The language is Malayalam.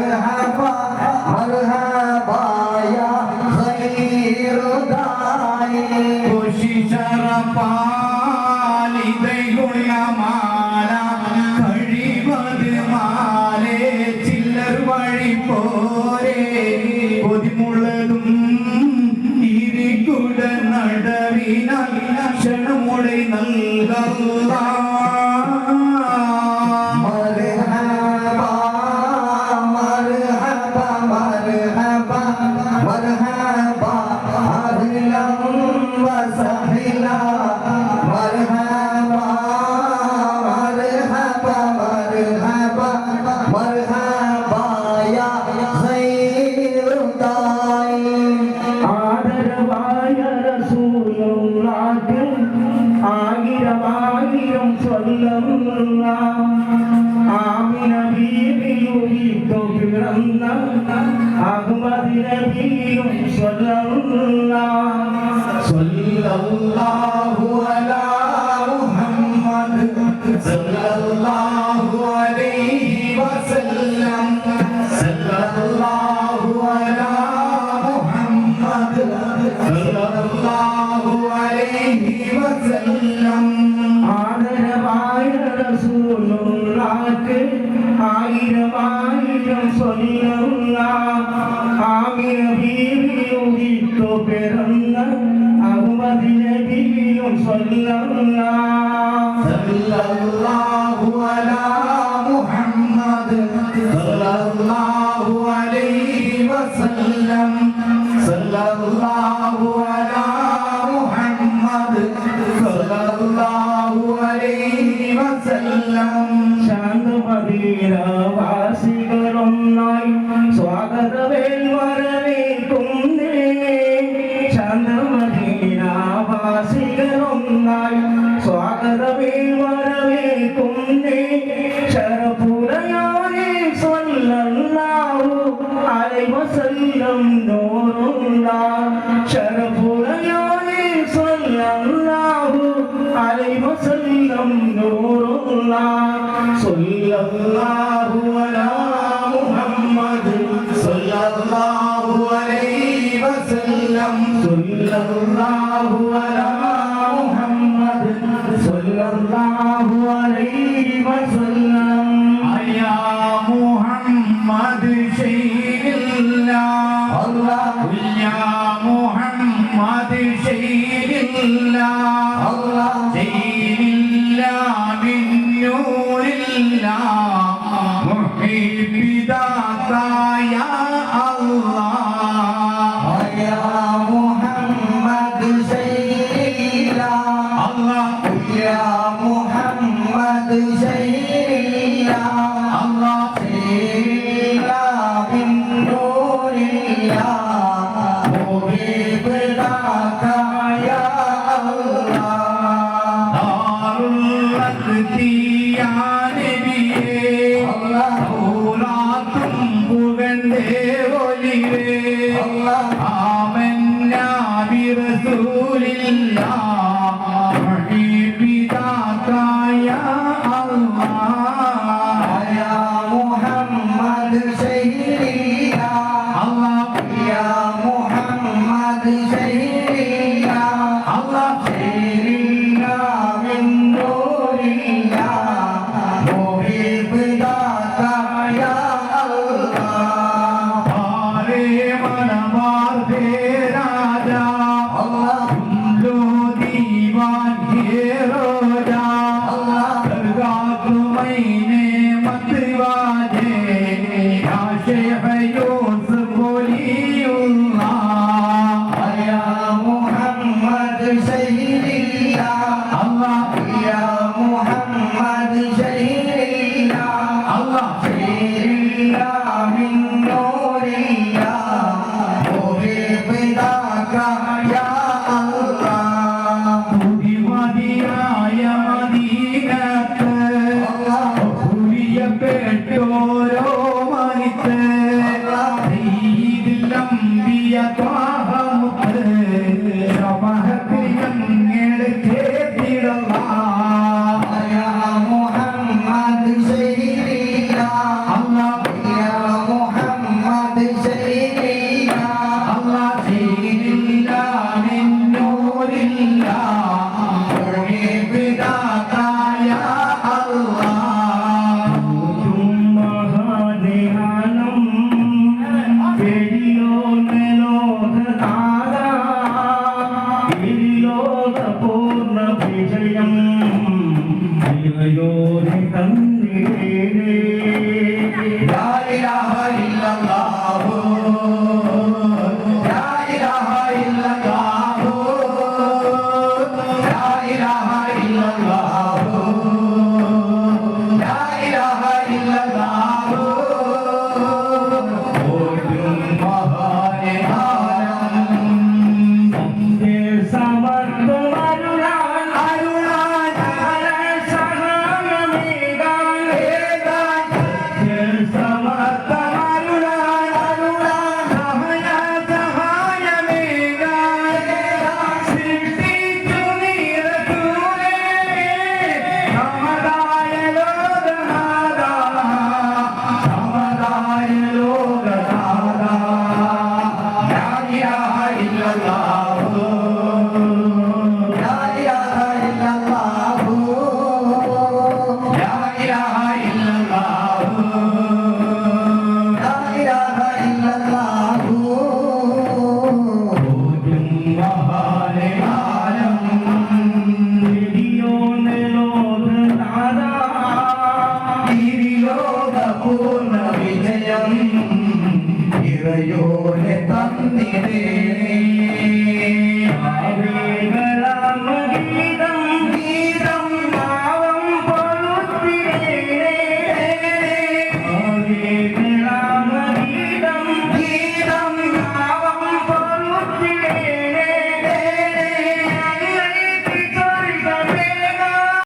मरहबा मरहबा या खैर दाई खुशी शरपालिदै गुणमाല കഴിവത് മാലേ ചില്ലർ വഴി പോരേ കൊതിമുള്ളതും ഇരിക്കുട നടവിനാൽ ക്ഷണമുടെ നൽകല്ല സല്ലല്ലാഹു അലാ മുഹമ്മദ് സല്ലല്ലാഹു അലൈഹി വസല്ലം സല്ലല്ലാഹു അലാ മുഹമ്മദ് സല്ലല്ലാഹു അലൈഹി വസല്ലം ആദരവായ റസൂലുള്ളാഹിക്ക് ആയിരം ആയിരം സ്വല്ലല്ലാഹു ആമിന ബീവിയോ പിറന്ന അഹ്മദ് നബിയും സല്ലല്ലാഹു അലാ മുഹമ്മദ് സല്ലല്ലാഹു അലൈഹി വസല്ലം സല്ലല്ലാഹു അലാ മുഹമ്മദ് സല്ലല്ലാഹു അലൈഹി വസല്ലം ശാന്തമദീന വാസികളൊന്നായി സ്വാഗതവേൽ വരവേൽക്കുന്നേ ശാന്തമദീന വാസികളൊന്നായി സ്വാഗതവേൽ വരവേൽക്കുന്നേ ശരപുരയായി സ്വല്ലല്ലാഹു അലൈഹി വസല്ലം നൂറുല്ലാഹ് ശരപുരയായി സ്വല്ലല്ലാഹു അലൈഹി വസല്ലം നൂറുല്ലാഹ് സ്വല്ലല്ലാഹു അലാ മുഹമ്മദ് സല്ലല്ലാഹു അലൈഹി വസല്ലം സല്ലല്ലാഹു അലാ മുഹമ്മദ് സല്ലല്ലാഹു അലൈഹി വസല്ലം യാ മുഹമ്മദ് ഷൈഇല്ലാഹ് അല്ലാഹു യാ മുഹമ്മദ് ഷൈഇല്ലാഹ് അല്ലാഹു ഷൈഇല്ലാഹ് മിൻ നൂരില്ലാഹ് മുഹിബ്ബിദാക യാ അല്ലാഹ് യാ മുഹമ്മദ് ഷൈഇല്ലാഹ് അല്ലാഹു യാ മുഹമ്മദ് ഷൈഇല്ലാഹ് അല്ലാഹു ഷൈഇല്ലാഹ് മിൻ നൂരില്ലാഹ് മുഹിബ്ബിദാക യാ അല്ലാഹ് ദാറുൽ യാ നബിയേ ഔലാത്തും പുകഴ്ന്നേ ഒലിവേ ആമന്നാ ബിറസൂലില്ലാഹ് മുഹിബ്ബിദാക യാ അല്ലാഹ് യാ മുഹമ്മദ് ഷൈഇല്ലാഹ് അല്ലാഹു യാ മുഹമ്മദ് ഷൈഇല്ലാഹ് അല്ലാഹു ഷൈഇല്ലാഹ് മിൻ നൂരില്ലാഹ് മുഹിബ്ബിദാക യാ അല്ലാഹ് ആരേ മനമാർ ദേ രാജാ അല്ലാഹ് ലോ ദീവാൻ ഹേ रोजा दरगाह तुम्हें मत वाजे आशे यूसुफ वलीउल्लाह या मुहम्मद शहीदिल्लाह अल्लाह या मुहम्मद शहीदिल्लाह अल्लाह शहीदिल्लाह मिन नूरिल्लाह मुहिब्बिदाक या പെട്ടോരോ മനിത്ത് ഈദിലംബിയ ത്വാഹമുത്ത് ശബഹത്തിൽ ഞങ്ങളെ ചേർത്തിടല്ലാഹ് യാ മുഹമ്മദ് ശരീരില്ലാഹ് അല്ലാഹ് യാ മുഹമ്മദ് ഇല്ലല്ലാഹു ഓരും മഹാനെ ആലം സമർത്തും അരുളാൻ സഹായമേകാൻ സമർത്തം സഹായമേകാൻ സൃഷ്ടിച്ചു നീറത്തൂരേ സമതായ ലോകനാഥ സമതായ ലോകനാഥ ലാ ഇലാഹ ഇല്ലല്ലാഹു ലാ ഇലാഹ ഇല്ലല്ലാഹു ലാ ഇലാഹ ഇല്ലല്ലാഹു ലാ ഇലാഹ ഇല്ലല്ലാഹു ഓരും മഹാനെ ആലം വിധിയോനെ ലോകനാഥ തിരിലോക പൂർണ്ണ വിജയം ഇറയോനെ തന്നിടേണേ ഗീതം ഗീതം ഭാവം പൊറുത്തിരേ